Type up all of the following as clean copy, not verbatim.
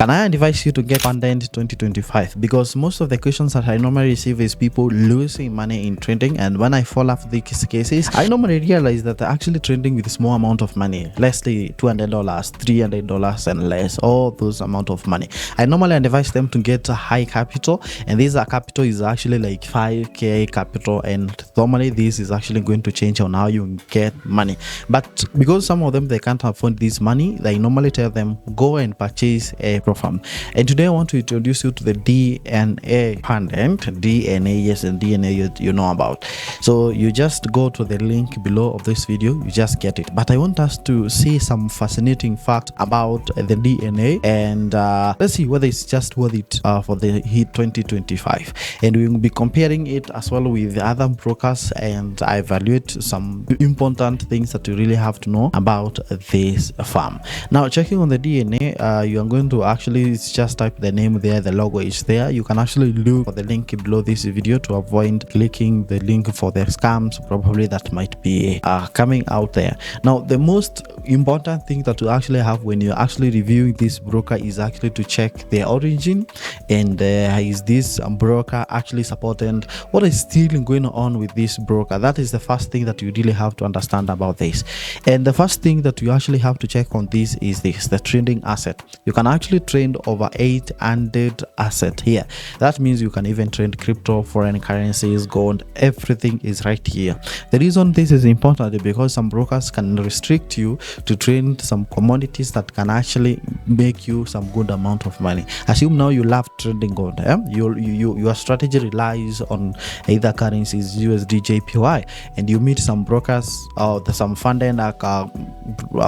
Can I advise you to get funded 2025? Because most of the questions that I normally receive is people losing money in trading, and when I follow up these cases, I normally realize that they're actually trading with a small amount of money, let's say $200, $300 and less, all those amount of money. I normally advise them to get a high capital, and this capital is actually like 5k capital, and normally this is actually going to change on how you get money. But because some of them they can't afford this money, they normally tell them go and purchase a farm. And today I want to introduce you to the DNA funding. DNA, yes, and DNA you know about. So you just go to the link below of this video, you just get it. But I want us to see some fascinating fact about the DNA, and let's see whether it's just worth it for the hit 2025. And we will be comparing it as well with the other brokers, and I evaluate some important things that you really have to know about this farm. Now, checking on the DNA, you are going to actually just type the name there, the logo is there. You can actually look for the link below this video to avoid clicking the link for the scams probably that might be coming out there. Now, the most important thing that you actually have when you're actually reviewing this broker is actually to check the origin, and is this broker actually supported, what is still going on with this broker. That is the first thing that you really have to understand about this. And the first thing that you actually have to check on this is this, the trading asset. You can actually trade over 800 asset here. That means you can even trade crypto, foreign currencies, gold, everything is right here. The reason this is important is because some brokers can restrict you to trade some commodities that can actually make you some good amount of money. Assume now you love trading gold, your strategy relies on either currencies USD, JPY, and you meet some brokers or some funding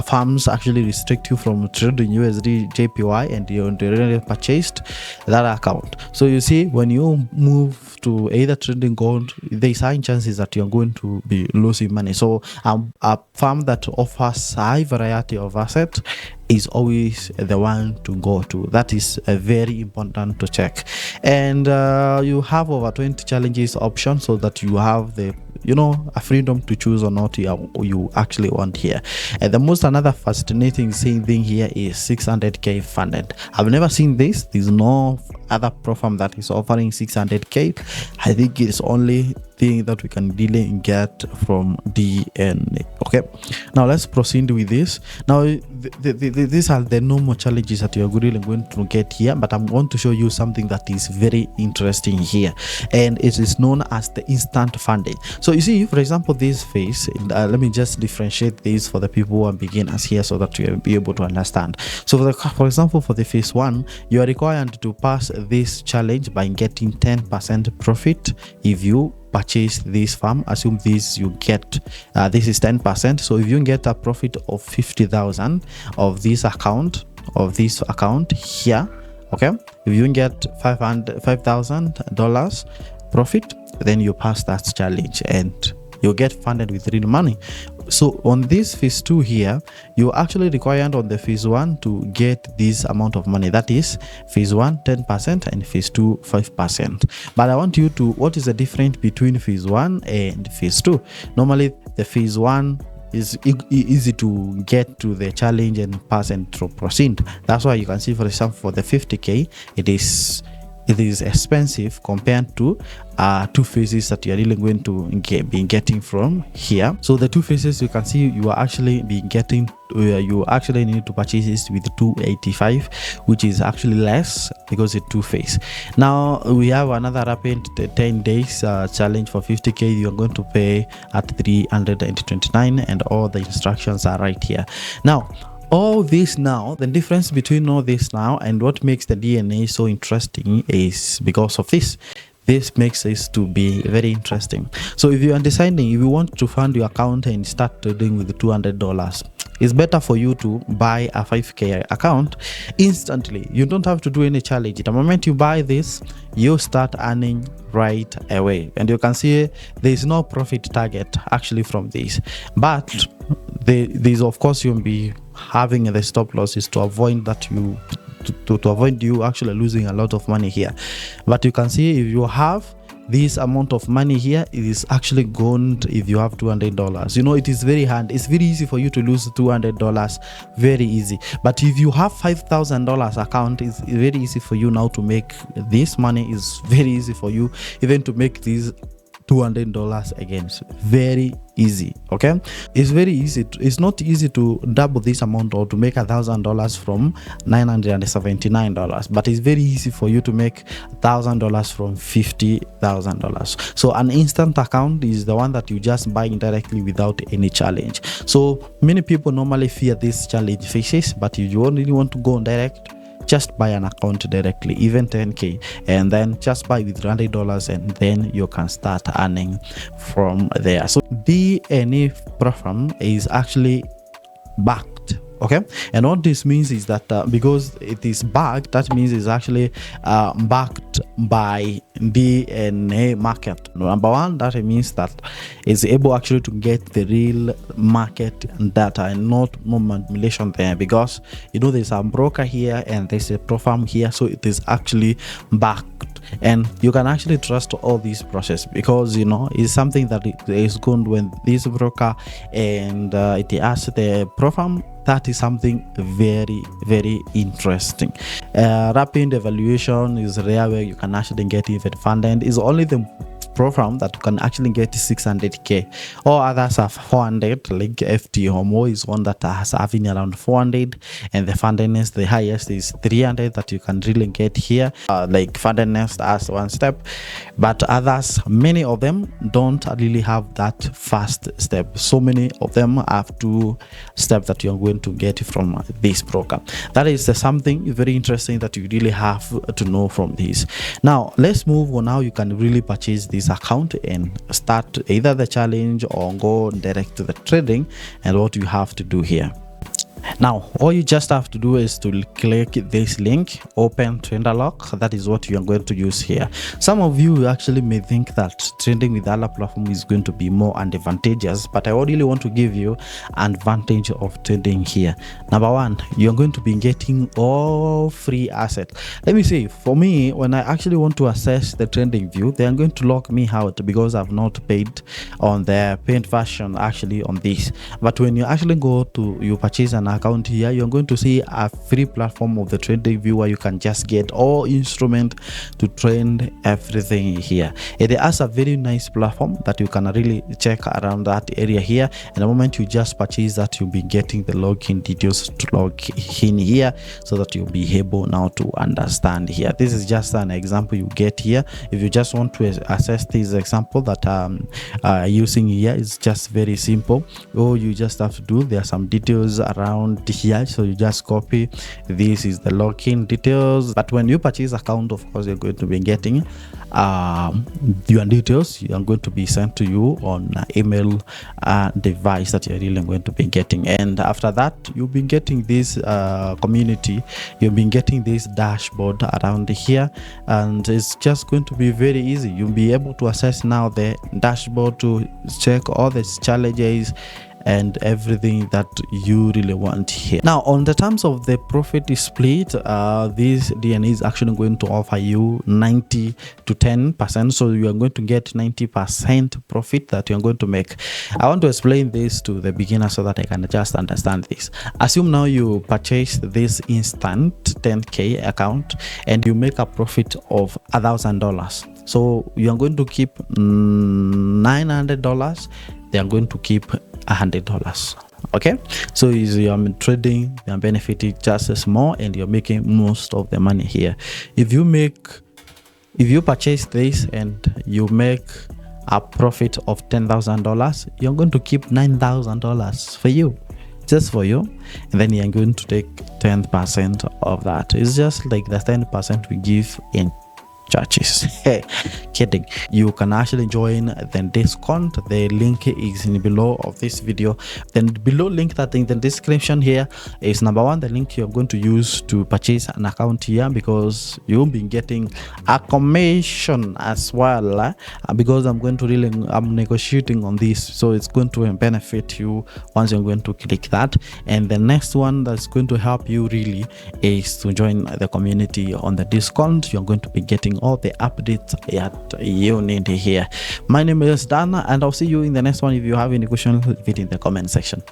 firms actually restrict you from trading USD, JPY, and you already purchased that account. So you see, when you move to either trading gold, there's high chances that you're going to be losing money. So a firm that offers a high variety of assets is always the one to go to. That is very important to check. And you have over 20 challenges options, so that you have the a freedom to choose or not you actually want here. And the most another fascinating thing here is 600k funded. I've never seen this. There's no other pro firm that is offering 600k. I think it's only thing that we can really get from DNA. Okay, now let's proceed with this. Now these are the normal challenges that you're really going to get here, but I'm going to show you something that is very interesting here, and it is known as the instant funding. So you see, for example, this phase, let me just differentiate this for the people who are beginners here so that you'll be able to understand. So for example, for the phase 1, you are required to pass this challenge by getting 10% profit if you purchase this farm. Assume this you get this is 10%. So if you get a profit of 50,000 of this account here, okay, if you get $5,000 profit, then you pass that challenge and you get funded with real money. So on this phase 2 here, you actually required on the phase 1 to get this amount of money. That is phase 1 10% and phase 2 5%. But I want you to, what is the difference between phase 1 and phase 2? Normally the phase 1 is easy to get to the challenge and pass and to proceed. That's why you can see, for example, for the 50k, it is expensive compared to 2 phases that you are really going to be getting from here. So the 2 phases, you can see you are actually be getting, you actually need to purchase this with 285, which is actually less because it's 2 phase. Now we have another rapid 10 days challenge for 50k. You are going to pay at 329, and all the instructions are right here. Now all this now, the difference between all this now and what makes the DNA so interesting is because of this. This makes this to be very interesting. So if you are deciding if you want to fund your account and start trading with $200, it's better for you to buy a 5k account instantly. You don't have to do any challenge. The moment you buy this, you start earning right away, and you can see there is no profit target actually from this, but there's of course you'll be having the stop losses to avoid that you to avoid you actually losing a lot of money here. But you can see if you have this amount of money here, it is actually gone if you have $200. You know, it is very hard. It's very easy for you to lose $200, very easy. But if you have $5,000 account, it's very easy for you now to make this money. Is very easy for you even to make these $200 again. So very easy. Okay, it's very easy. It's not easy to double this amount or to make $1,000 from $979, but it's very easy for you to make $1,000 from $50,000. So an instant account is the one that you just buy indirectly without any challenge. So many people normally fear this challenge faces, but if you only want to go on direct, just buy an account directly, even 10k, and then just buy with $100, and then you can start earning from there. So DNA platform is actually backed. Okay, and what this means is that because it is backed, that means it's actually backed by DNA market. Number one, that means that it's able actually to get the real market data and not more manipulation there, because you know there's a broker here and there's a platform here, so it is actually backed. And you can actually trust all this process, because you know it's something that is good when this broker and it has the platform. That is something very, very interesting. Rapid evaluation is rare, where you can actually get even funded. Is only the program that you can actually get 600k. All others are 400, like FT Homo is one that has having around 400, and the fundedness, the highest is 300 that you can really get here. Like fundedness as one step, but others, many of them don't really have that fast step. So many of them have 2 steps that you're going to get from this program. That is something very interesting that you really have to know from this. Now let's move on. Now you can really purchase this account and start either the challenge or go direct to the trading. And what you have to do here now, all you just have to do is to click this link, open TraderLock. That is what you are going to use here. Some of you actually may think that trading with other platform is going to be more advantageous, but I really want to give you an advantage of trading here. Number one, you're going to be getting all free assets. Let me say, for me, when I actually want to access the trading view, they are going to lock me out because I've not paid on their paid version actually on this. But when you actually go to, you purchase an account here, you're going to see a free platform of the trading view where you can just get all instrument to trade everything here. It has a very nice platform that you can really check around that area here, and the moment you just purchase that, you'll be getting the login details to log in here, so that you'll be able now to understand here. This is just an example you get here. If you just want to access this example that I'm using here, it's just very simple. All you just have to do, there are some details around here, so you just copy. This is the login details, but when you purchase account, of course, you're going to be getting your details. You are going to be sent to you on email device that you're really going to be getting. And after that, you'll be getting this community, you'll be getting this dashboard around here, and it's just going to be very easy. You'll be able to access now the dashboard to check all the challenges and everything that you really want here. Now, on the terms of the profit split, this DNA is actually going to offer you 90 to 10%, so you are going to get 90% profit that you are going to make. I want to explain this to the beginner so that I can just understand this. Assume now you purchase this instant 10k account and you make a profit of $1,000, so you are going to keep $900. They are going to keep $100. Okay, so you're trading, you're benefiting just as more, and you're making most of the money here. If you purchase this and you make a profit of $10,000, you're going to keep $9,000 for you, just for you, and then you're going to take 10% of that. It's just like the 10% we give in churches. Hey, kidding. You can actually join the Discord. The link is in below of this video. Then below link that in the description here is number one, the link you're going to use to purchase an account here, because you'll be getting a commission as well, because I'm negotiating on this, so it's going to benefit you once you're going to click that. And the next one that's going to help you really is to join the community on the Discord. You're going to be getting all the updates that you need here. My name is Dana, and I'll see you in the next one. If you have any questions, leave it in the comment section.